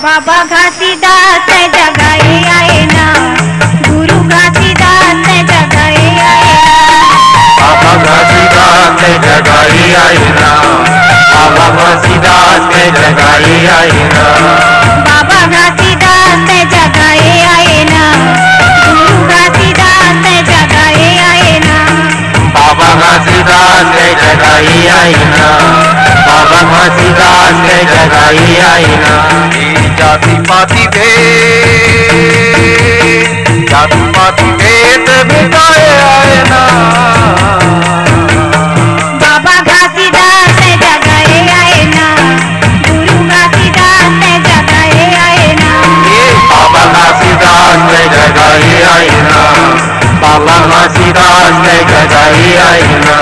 बाबा घासीदास जगाए आए ना, गुरु घासीदास जगाए आए ना, बाबा घासीदास जगाए आए ना, बाबा घासीदास जगाए आए ना, बाबा घासीदास जगाए आए ना, गुरु घासीदास जगाए आए ना, बाबा घासीदास जगाए आए ना, बाबा घासीदास जगाए आए ना। जाति पाति भेद मिटाए आए ना, बाबा घासीदास जगाए आए ना, गुरु घासीदास जगाए आए ना, बाबा घासीदास जगाए आए ना, बाबा घासीदास जगाए आए ना,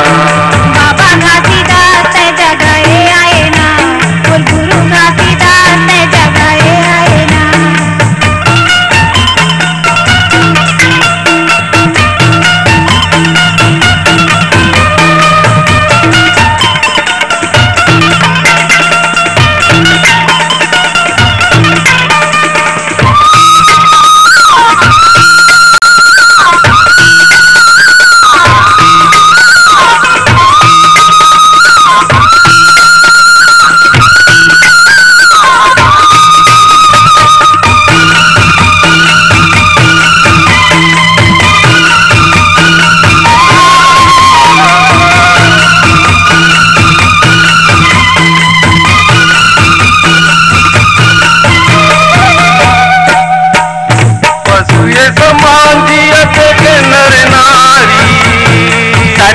बाबा घासीदास जगाए आए ना, और गुरु घासीदास जगाए आए ना।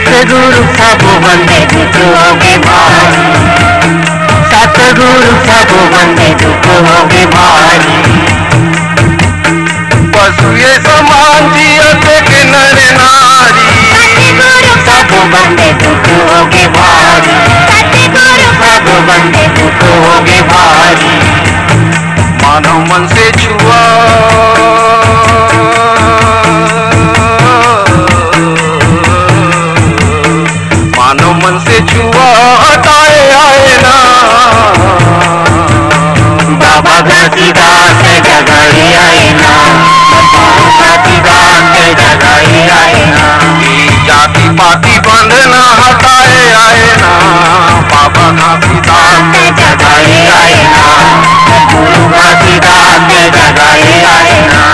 सतगुरु सब बंदे दुख होगे भारी, सतगुरु सब बंदे दुख होगे भारी, पशु ये समान जियत के नर नारी, सब बंदे दुख होगे भारी, सब बंदे दुख होगे भारी। मानव मन से छुआ मन से छुआ हटाए आए ना, बाबा घासीदास जगाए आए ना, बाबा घासीदास जगाए आए ना। जाति पाति बंधना हटाए आए ना, बाबा घासीदास जगाए आए ना, गुरु घासीदास जगाए आए ना।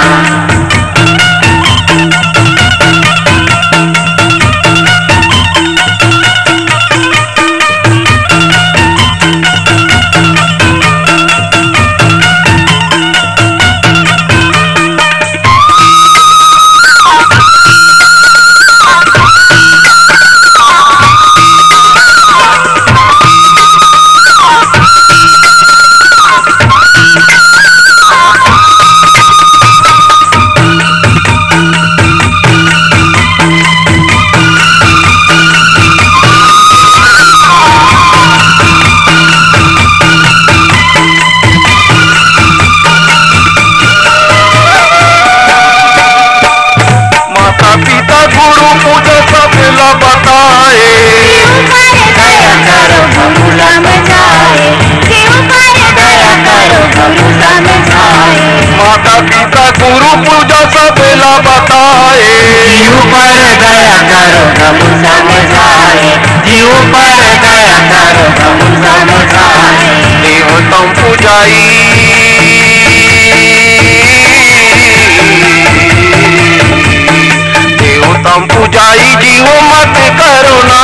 माता पिता गुरु पूजा सबला बताए, जीव पर दया करो प्रभु समझाए, जीव पर दया करो प्रभु समझाए। देव तुम पूजाई, देव तुम पूजाई, जीव मत करो ना,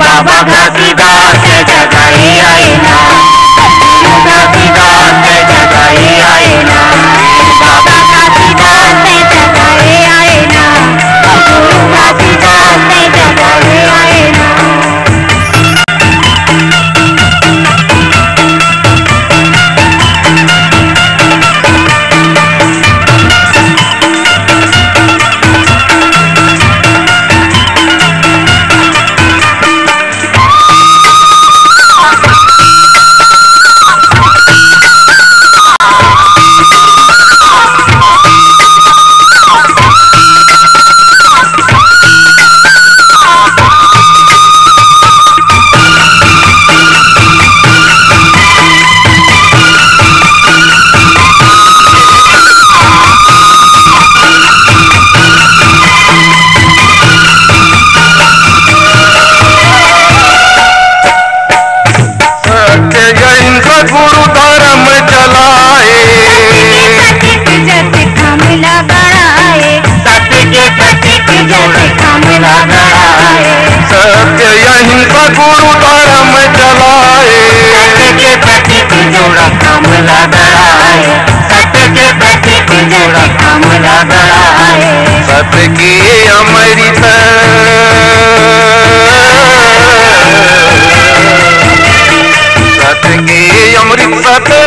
बाबा घासीदास जगाए आए ना, घासीदास जगाए आए ना, बाबा घासीदास जगाए आए ना, गुरु घासीदास जगाए आए ना।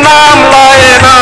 नाम लाए ना